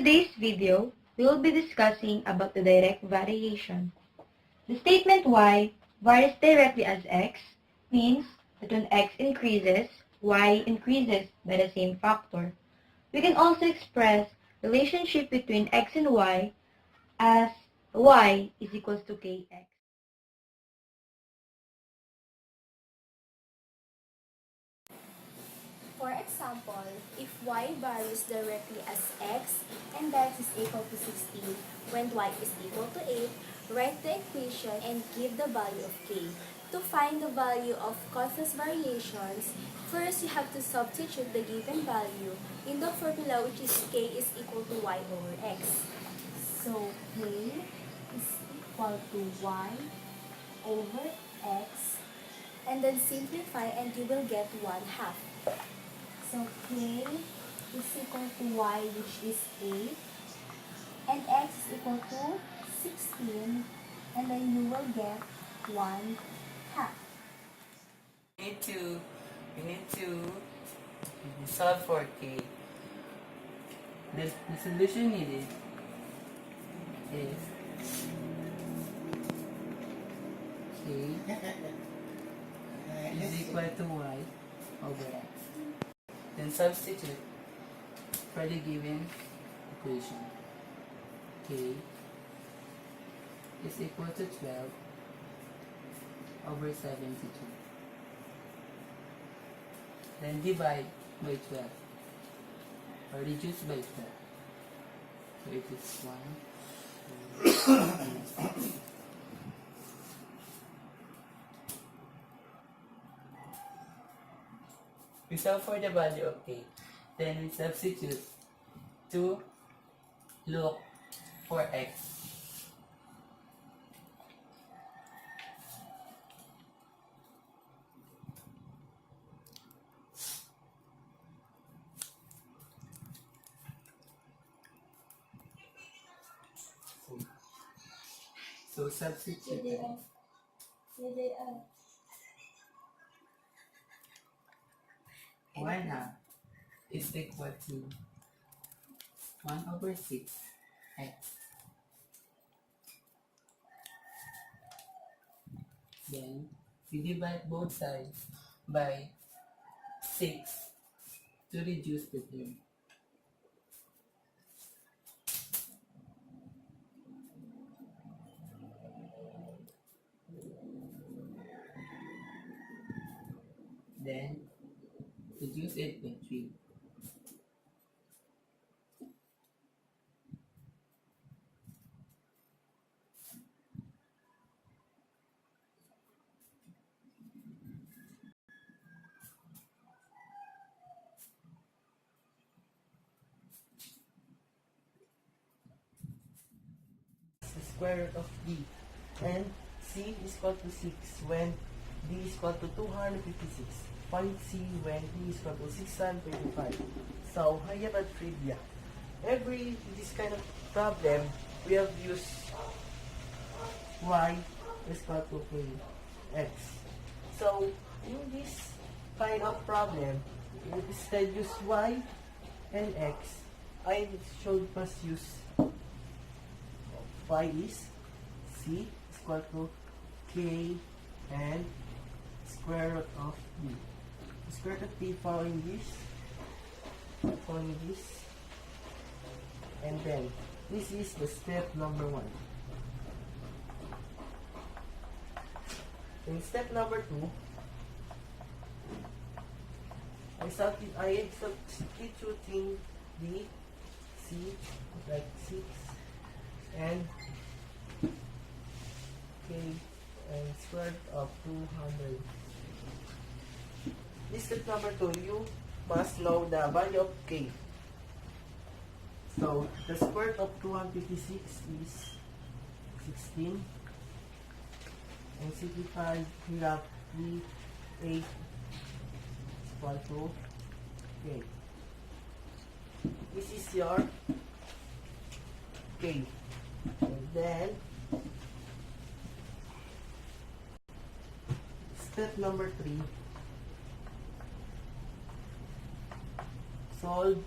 today's video, we will be discussing about the direct variation. The statement y varies directly as x means that when x increases, y increases by the same factor. We can also express relationship between x and y as y is equals to kx. For example, if y varies directly as x and x is equal to 16 when y is equal to 8, write the equation and give the value of k. To find the value of constant variations, first you have to substitute the given value in the formula, which is k is equal to y over x. So k is equal to y over x, and then simplify and you will get 1/2. So k is equal to y, which is 8, and x is equal to 16, and then you will get 1/2. We need to solve for k. The solution needed is k is equal to y over x. Then substitute for the given equation. K is equal to 12 over 72. Then divide by 12 or reduce by 12. So it is 1. We solve for the value of k. Then we substitute to look for x. So substitute y half is equal to 1 over 6 x. Then we divide both sides by 6 to reduce the term. Then reduce it by 3. The square root of d, and c is equal to 6 when d is equal to 256. Find c when d is equal to 625. So, I have a trivia. Every this kind of problem, we have used y is equal to x. So, in this kind of problem, instead use y and x, I should must use y is c is equal to k and square root of d. Square root of d following this, and then this is the step number 1. In step number 2, I substituting d, c like 6 and k and square root of 200. This step number 2, you must know the value of k. So the square root of 256 is 16, and simplify, we have 8 is equal to k. This is your k. And then step number 3, solve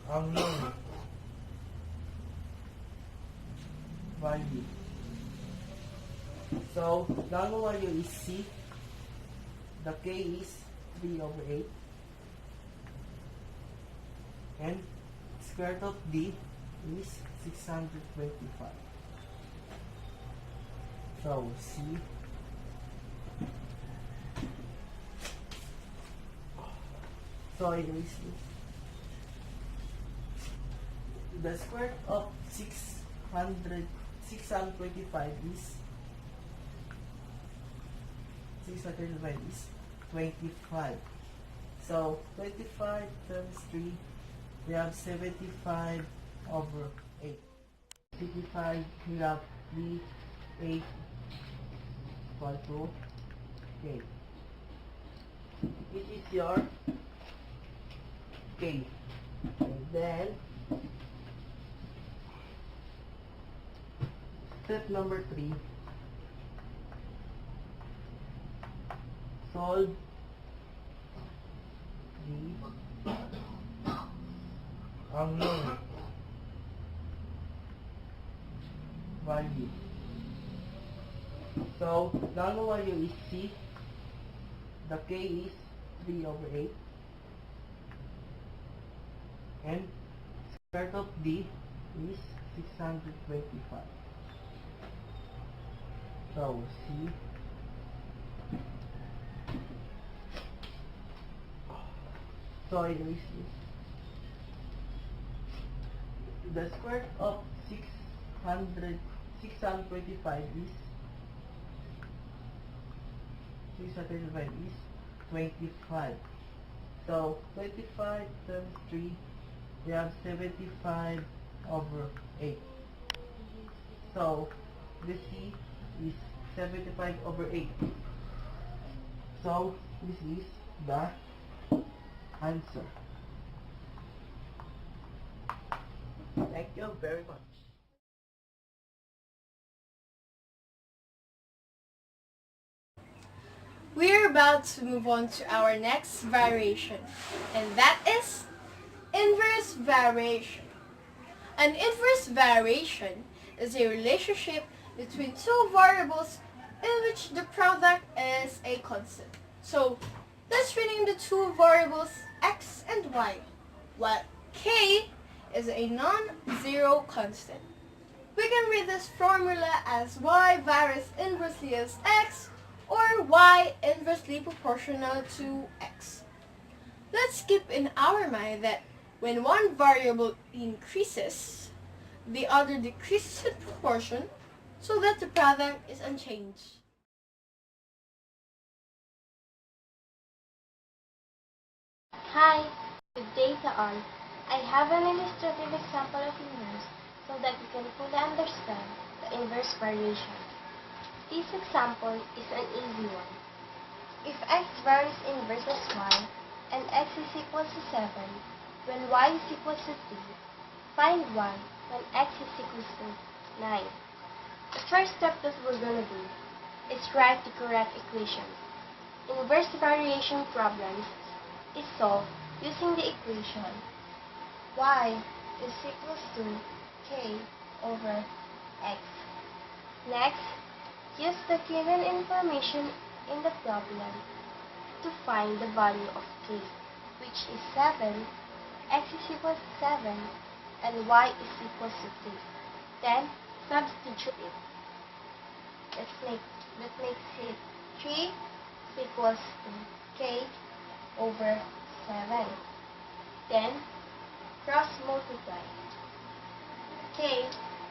unknown value. So, the unknown value is C. The K is 3 over 8. And square root of D is 625. So, C the square root of 625 is 25. So 25 times 3, we have 75 over 8. 75, we have 3, 8 equal to 8. It is your K. And then step number 3, solve the unknown value. So the unknown value is C. The K is 3 over 8. And square root of D is 625. So C the square root of 625 is 25. So 25 times 3, we have 75 over 8. So the C is 75 over 8. So this is the answer. Thank you very much. We're about to move on to our next variation, and that is inverse variation. An inverse variation is a relationship between two variables in which the product is a constant. So let's rename the two variables x and y, while k is a non-zero constant. We can read this formula as y varies inversely as x, or y inversely proportional to x. Let's keep in our mind that when one variable increases, the other decreases in proportion, so that the product is unchanged. Hi, good day to all. I have an illustrative example of inverse so that you can fully understand the inverse variation. This example is an easy one. If x varies inverse as y and x is equal to 7 when y is equal to 3, find y when x is equal to 9. The first step that we're going to do is write the correct equation. Inverse variation problems is solved using the equation y is equal to k over x. Next, use the given information in the problem to find the value of k, which is 7, x is equal to 7, and y is equal to 3. Then, substitute it. That makes it 3 equals to k over 7. Then, cross multiply. K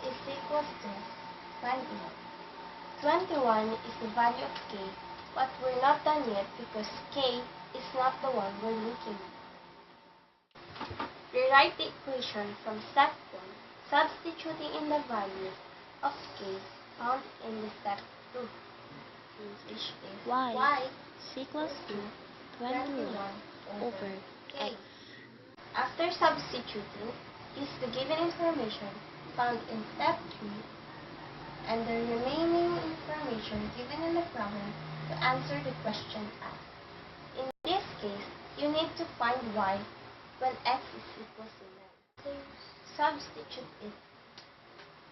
is equal to 21. 21 is the value of k, but we're not done yet because k is not the one we're looking at. Rewrite the equation from step 1, substituting in the value of k found in the step 2, which is y is equals to 21 over k. After substituting, use the given information found in step 3 and the remaining information given in the problem to answer the question asked. In this case, you need to find y when x is equal to 9. So substitute it.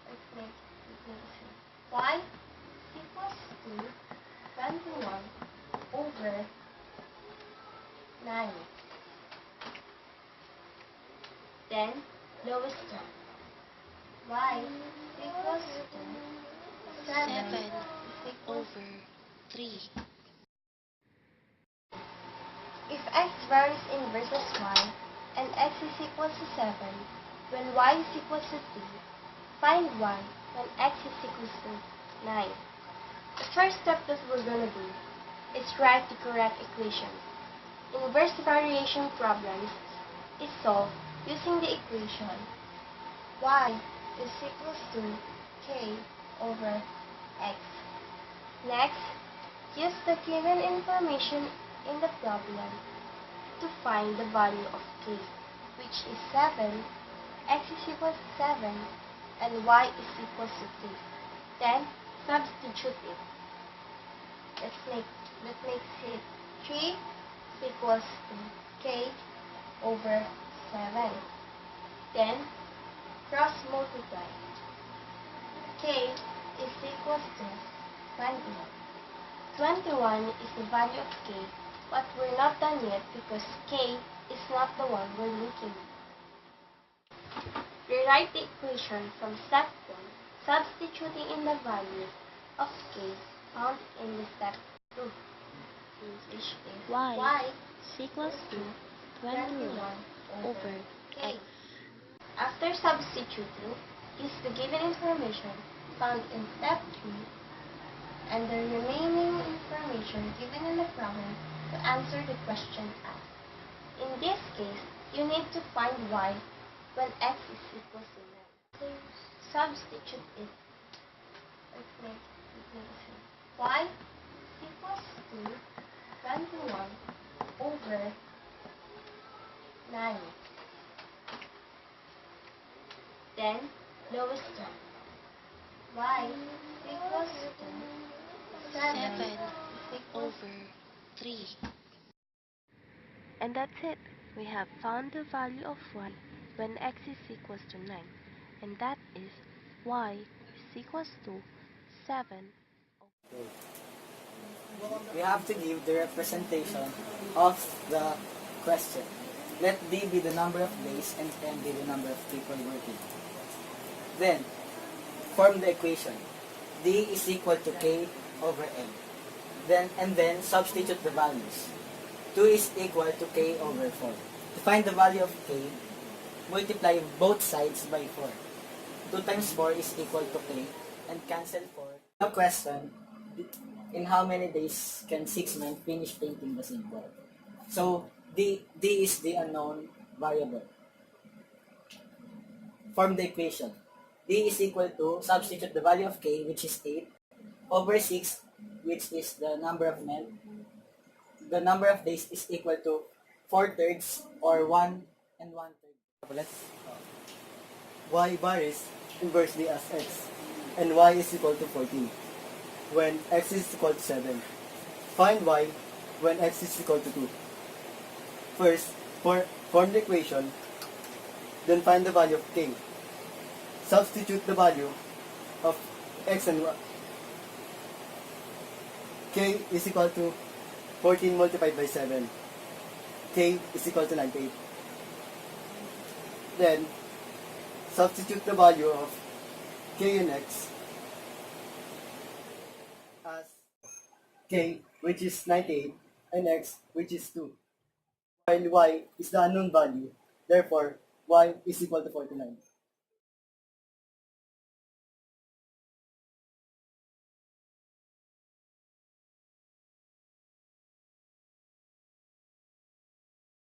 Let's make it y equals to 21 over 9. Then, lowest term. Y equals to 7 over 3. If x varies inverse as y and x is equal to 7, when y is equal to 3, find y when x is equal to 9. The first step that we're going to do is write the correct equation. Inverse variation problems is solved using the equation y is equal to k over x. Next, use the given information in the problem to find the value of k, which is 7, x is equal to 7, and y is equal to 3. Then, substitute it. Let's make it 3 equals to k over 7. Then, cross multiply. K is equal to 21. 21 is the value of k, but we're not done yet because k is not the one we're looking at. Rewrite the equation from step 1, substituting in the value of k found in the step 2, which is Y is equals to 21 over k. x. After substituting, use the given information found in step 3 and the remaining information given in the problem to answer the question asked. In this case, you need to find y when x is equal to 9. So substitute it. Let's make it y equals to 21 over 9. Then, lowest term. Y equals to 7 over 3. And that's it. We have found the value of y when x is equals to 9. And that is y is equals to 7. We have to give the representation of the question. Let D be the number of days and N be the number of people working. Then, form the equation. D is equal to K over N. Then substitute the values. 2 is equal to K over 4. To find the value of K, multiply both sides by 4. 2 times 4 is equal to K and cancel 4. Now question, in how many days can 6 men finish painting the same wall? So, D is the unknown variable. Form the equation. D is equal to, substitute the value of K, which is 8, over 6, which is the number of men. The number of days is equal to 4/3 or 1 and 1/3. Let's y varies inversely as x, and y is equal to 14 when x is equal to 7. Find y when x is equal to 2. First, form the equation, then find the value of k. Substitute the value of x and y. K is equal to 14 multiplied by 7. K is equal to 98. Then, substitute the value of K and X as K, which is 98, and X, which is 2. While Y is the unknown value, therefore, Y is equal to 49.